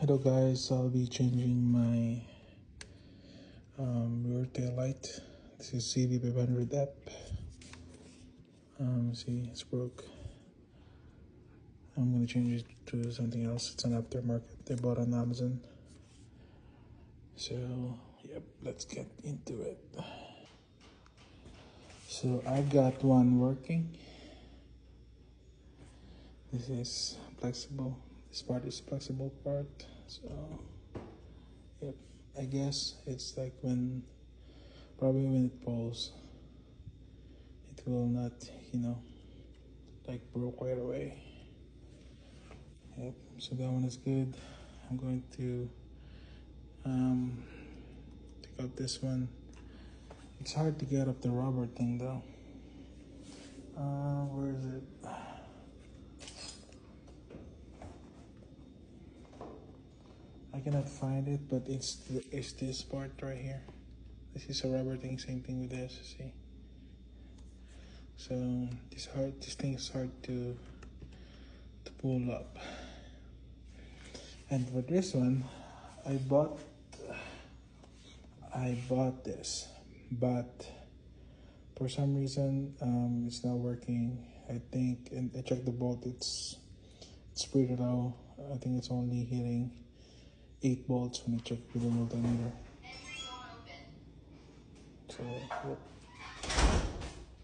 Hello guys, I'll be changing my rear tail light. This is CB500F. See, it's broke. I'm gonna change it to something else. It's an aftermarket. They bought on Amazon. So, yep, let's get into it. So I got one working. This is flexible. This part is flexible part. So, yep, I guess it's like probably when it falls, it will not, like broke right away. Yep, so that one is good. I'm going to take out this one. It's hard to get up the rubber thing though. Where is it? I cannot find it, but it's this part right here. This is a rubber thing. Same thing with this. See. So this thing is hard to pull up. And for this one, I bought this, but for some reason it's not working. I think, and I checked the bolt. It's pretty low. I think it's only hitting 8 volts when I check with the multimeter. So, yep.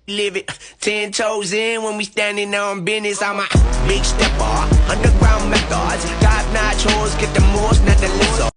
Live it 10 toes in when we standing on business. I'm a big stepper, underground methods, top notch hoes, get the most, not the lizard.